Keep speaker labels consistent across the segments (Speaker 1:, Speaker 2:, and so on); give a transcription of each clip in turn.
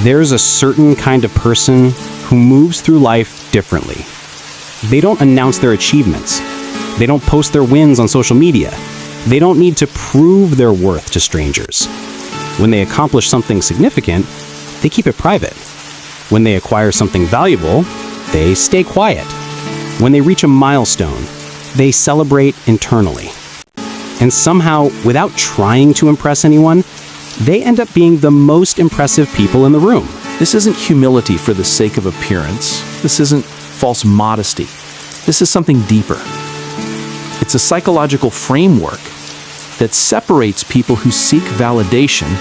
Speaker 1: There's a certain kind of person who moves through life differently. They don't announce their achievements. They don't post their wins on social media. They don't need to prove their worth to strangers. When they accomplish something significant, they keep it private. When they acquire something valuable, they stay quiet. When they reach a milestone, they celebrate internally. And somehow, without trying to impress anyone, they end up being the most impressive people in the room.
Speaker 2: This isn't humility for the sake of appearance. This isn't false modesty. This is something deeper. It's a psychological framework that separates people who seek validation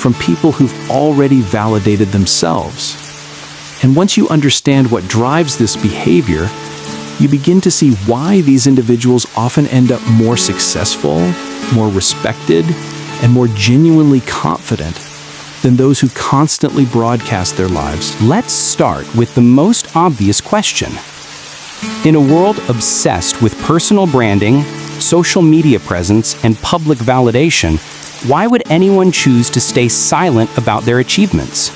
Speaker 2: from people who've already validated themselves. And once you understand what drives this behavior, you begin to see why these individuals often end up more successful, more respected, and more genuinely confident than those who constantly broadcast their lives.
Speaker 1: Let's start with the most obvious question. In a world obsessed with personal branding, social media presence, and public validation, why would anyone choose to stay silent about their achievements?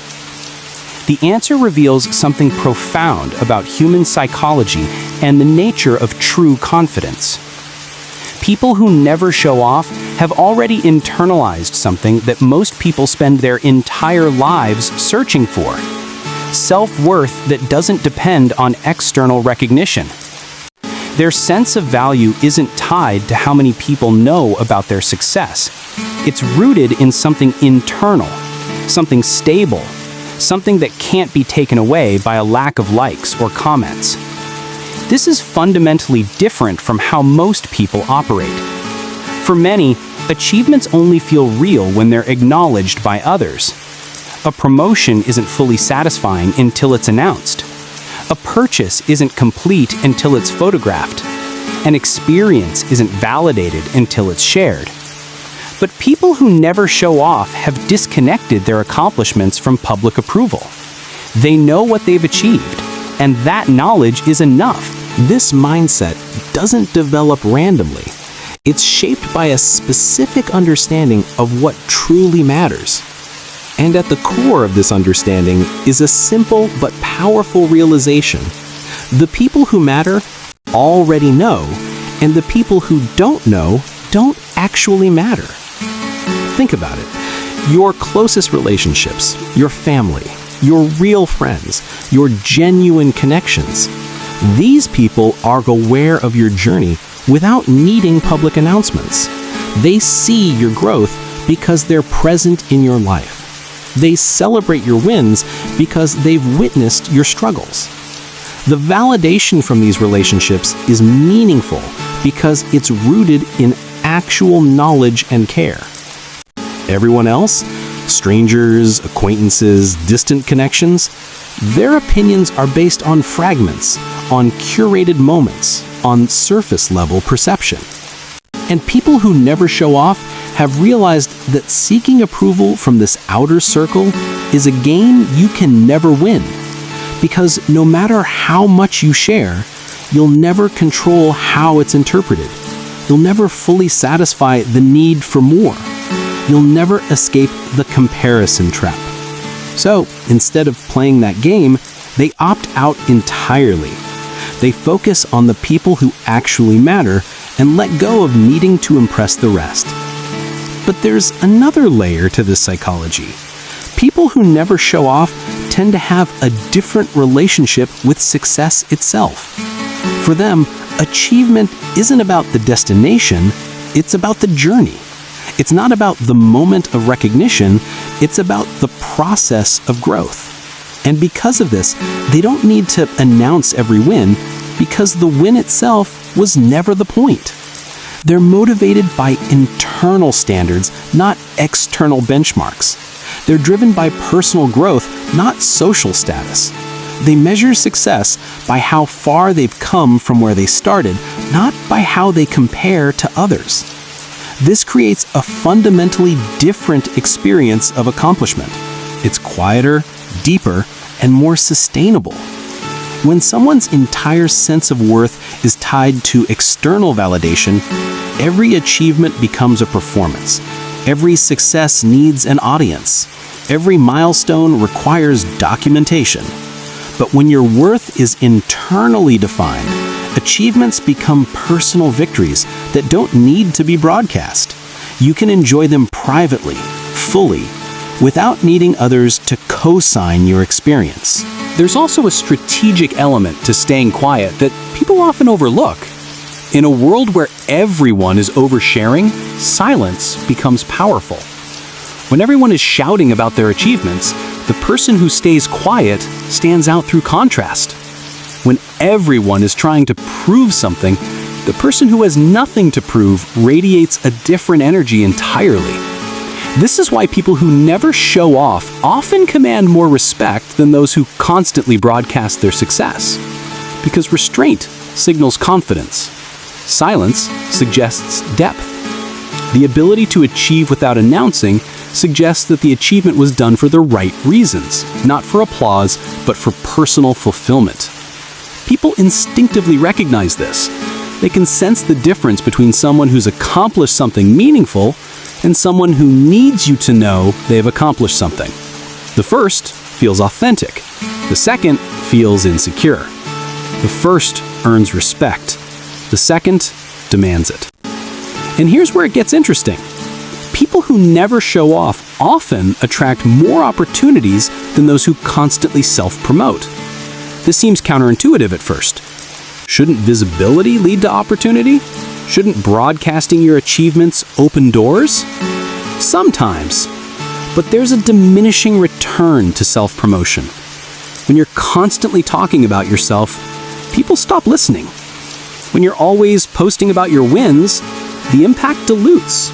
Speaker 1: The answer reveals something profound about human psychology and the nature of true confidence. People who never show off have already internalized something that most people spend their entire lives searching for: self-worth that doesn't depend on external recognition. Their sense of value isn't tied to how many people know about their success. It's rooted in something internal, something stable, something that can't be taken away by a lack of likes or comments. This is fundamentally different from how most people operate. For many, achievements only feel real when they're acknowledged by others. A promotion isn't fully satisfying until it's announced. A purchase isn't complete until it's photographed. An experience isn't validated until it's shared. But people who never show off have disconnected their accomplishments from public approval. They know what they've achieved, and that knowledge is enough.
Speaker 3: This mindset doesn't develop randomly. It's shaped by a specific understanding of what truly matters. And at the core of this understanding is a simple but powerful realization. The people who matter already know, and the people who don't know don't actually matter. Think about it. Your closest relationships, your family, your real friends, your genuine connections. These people are aware of your journey without needing public announcements. They see your growth because they're present in your life. They celebrate your wins because they've witnessed your struggles. The validation from these relationships is meaningful because it's rooted in actual knowledge and care. Everyone else, strangers, acquaintances, distant connections, their opinions are based on fragments, on curated moments, on surface-level perception. And people who never show off have realized that seeking approval from this outer circle is a game you can never win. Because no matter how much you share, you'll never control how it's interpreted. You'll never fully satisfy the need for more. You'll never escape the comparison trap. So, instead of playing that game, they opt out entirely. They focus on the people who actually matter and let go of needing to impress the rest. But there's another layer to this psychology. People who never show off tend to have a different relationship with success itself. For them, achievement isn't about the destination, it's about the journey. It's not about the moment of recognition, it's about the process of growth. And because of this, they don't need to announce every win because the win itself was never the point. They're motivated by internal standards, not external benchmarks. They're driven by personal growth, not social status. They measure success by how far they've come from where they started, not by how they compare to others. This creates a fundamentally different experience of accomplishment. It's quieter, deeper, and more sustainable. When someone's entire sense of worth is tied to external validation, every achievement becomes a performance. Every success needs an audience. Every milestone requires documentation. But when your worth is internally defined, achievements become personal victories that don't need to be broadcast. You can enjoy them privately, fully, without needing others to co-sign your experience.
Speaker 1: There's also a strategic element to staying quiet that people often overlook. In a world where everyone is oversharing, silence becomes powerful. When everyone is shouting about their achievements, the person who stays quiet stands out through contrast. When everyone is trying to prove something, the person who has nothing to prove radiates a different energy entirely. This is why people who never show off often command more respect than those who constantly broadcast their success. Because restraint signals confidence. Silence suggests depth. The ability to achieve without announcing suggests that the achievement was done for the right reasons, not for applause, but for personal fulfillment. People instinctively recognize this. They can sense the difference between someone who's accomplished something meaningful and someone who needs you to know they've accomplished something. The first feels authentic. The second feels insecure. The first earns respect. The second demands it. And here's where it gets interesting. People who never show off often attract more opportunities than those who constantly self-promote. This seems counterintuitive at first. Shouldn't visibility lead to opportunity? Shouldn't broadcasting your achievements open doors? Sometimes. But there's a diminishing return to self-promotion. When you're constantly talking about yourself, people stop listening. When you're always posting about your wins, the impact dilutes.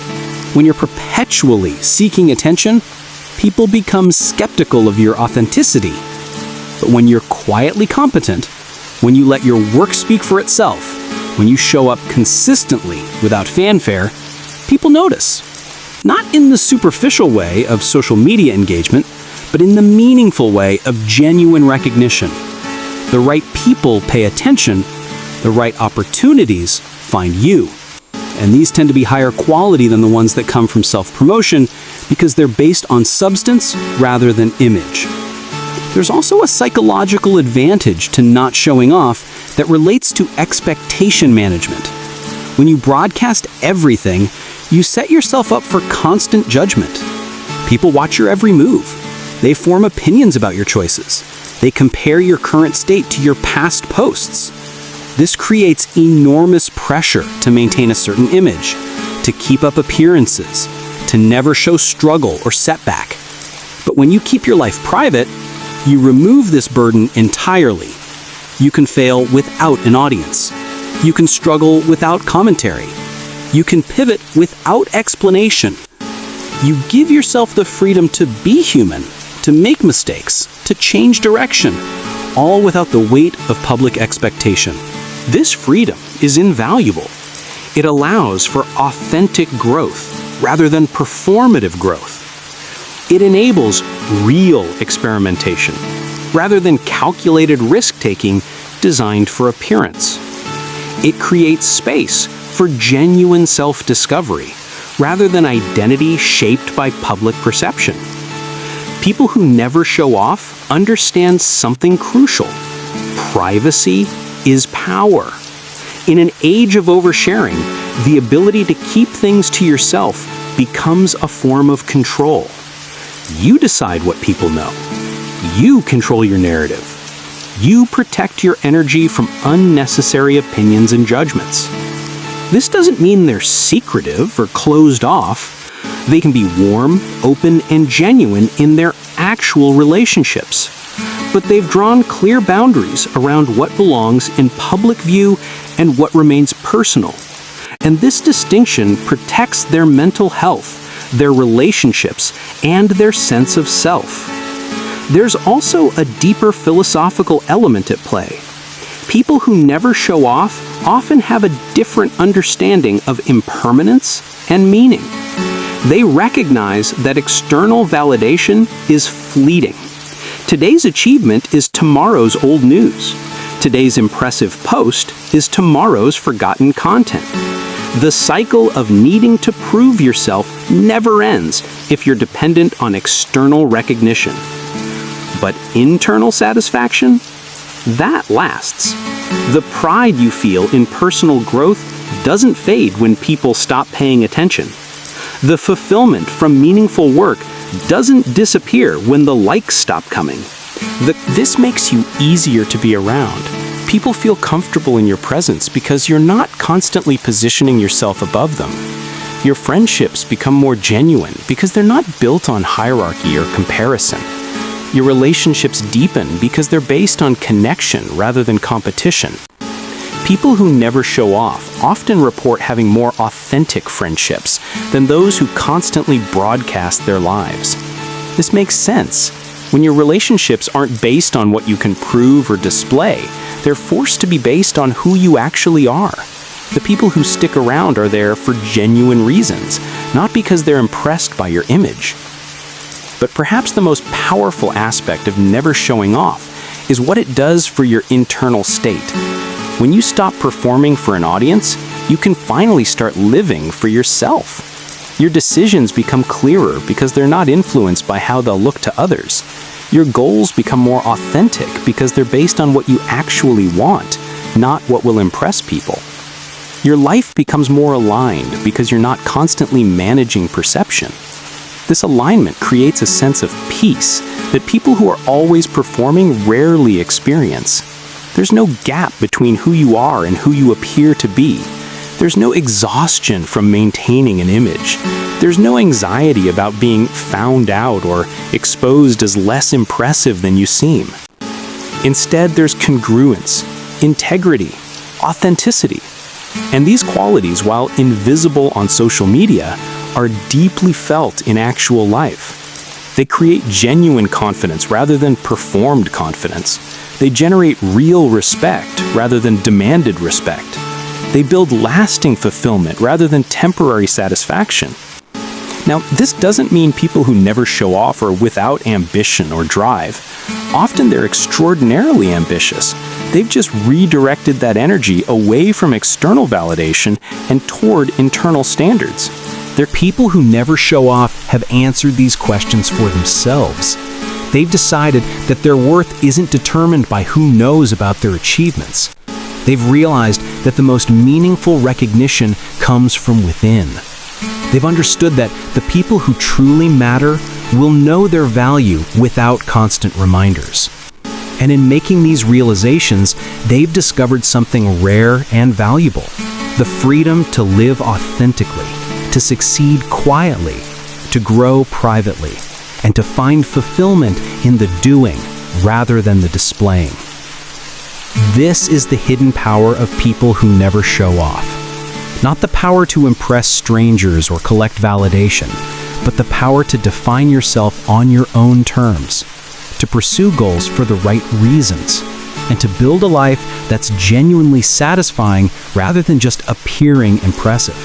Speaker 1: When you're perpetually seeking attention, people become skeptical of your authenticity. But when you're quietly competent, when you let your work speak for itself, when you show up consistently without fanfare, people notice. Not in the superficial way of social media engagement, but in the meaningful way of genuine recognition. The right people pay attention, the right opportunities find you. And these tend to be higher quality than the ones that come from self-promotion because they're based on substance rather than image. There's also a psychological advantage to not showing off that relates to expectation management. When you broadcast everything, you set yourself up for constant judgment. People watch your every move. They form opinions about your choices. They compare your current state to your past posts. This creates enormous pressure to maintain a certain image, to keep up appearances, to never show struggle or setback. But when you keep your life private, you remove this burden entirely. You can fail without an audience. You can struggle without commentary. You can pivot without explanation. You give yourself the freedom to be human, to make mistakes, to change direction, all without the weight of public expectation. This freedom is invaluable. It allows for authentic growth rather than performative growth. It enables real experimentation rather than calculated risk-taking designed for appearance. It creates space for genuine self-discovery rather than identity shaped by public perception. People who never show off understand something crucial. Privacy is power. In an age of oversharing, the ability to keep things to yourself becomes a form of control. You decide what people know. You control your narrative. You protect your energy from unnecessary opinions and judgments. This doesn't mean they're secretive or closed off. They can be warm, open, and genuine in their actual relationships. But they've drawn clear boundaries around what belongs in public view and what remains personal. And this distinction protects their mental health, their relationships, and their sense of self. There's also a deeper philosophical element at play. People who never show off often have a different understanding of impermanence and meaning. They recognize that external validation is fleeting. Today's achievement is tomorrow's old news. Today's impressive post is tomorrow's forgotten content. The cycle of needing to prove yourself never ends if you're dependent on external recognition. But internal satisfaction? That lasts. The pride you feel in personal growth doesn't fade when people stop paying attention. The fulfillment from meaningful work doesn't disappear when the likes stop coming. This makes you easier to be around. People feel comfortable in your presence because you're not constantly positioning yourself above them. Your friendships become more genuine because they're not built on hierarchy or comparison. Your relationships deepen because they're based on connection rather than competition. People who never show off often report having more authentic friendships than those who constantly broadcast their lives. This makes sense. When your relationships aren't based on what you can prove or display, they're forced to be based on who you actually are. The people who stick around are there for genuine reasons, not because they're impressed by your image. But perhaps the most powerful aspect of never showing off is what it does for your internal state. When you stop performing for an audience, you can finally start living for yourself. Your decisions become clearer because they're not influenced by how they'll look to others. Your goals become more authentic because they're based on what you actually want, not what will impress people. Your life becomes more aligned because you're not constantly managing perception. This alignment creates a sense of peace that people who are always performing rarely experience. There's no gap between who you are and who you appear to be. There's no exhaustion from maintaining an image. There's no anxiety about being found out or exposed as less impressive than you seem. Instead, there's congruence, integrity, authenticity. And these qualities, while invisible on social media, are deeply felt in actual life. They create genuine confidence rather than performed confidence. They generate real respect rather than demanded respect. They build lasting fulfillment rather than temporary satisfaction. Now, this doesn't mean people who never show off are without ambition or drive. Often they're extraordinarily ambitious. They've just redirected that energy away from external validation and toward internal standards.
Speaker 3: People who never show off have answered these questions for themselves. They've decided that their worth isn't determined by who knows about their achievements. They've realized that the most meaningful recognition comes from within. They've understood that the people who truly matter will know their value without constant reminders. And in making these realizations, they've discovered something rare and valuable: the freedom to live authentically, to succeed quietly, to grow privately, and to find fulfillment in the doing rather than the displaying. This is the hidden power of people who never show off. Not the power to impress strangers or collect validation, but the power to define yourself on your own terms, to pursue goals for the right reasons, and to build a life that's genuinely satisfying rather than just appearing impressive.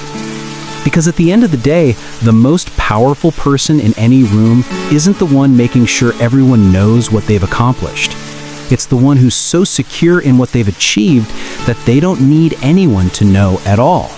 Speaker 3: Because at the end of the day, the most powerful person in any room isn't the one making sure everyone knows what they've accomplished. It's the one who's so secure in what they've achieved that they don't need anyone to know at all.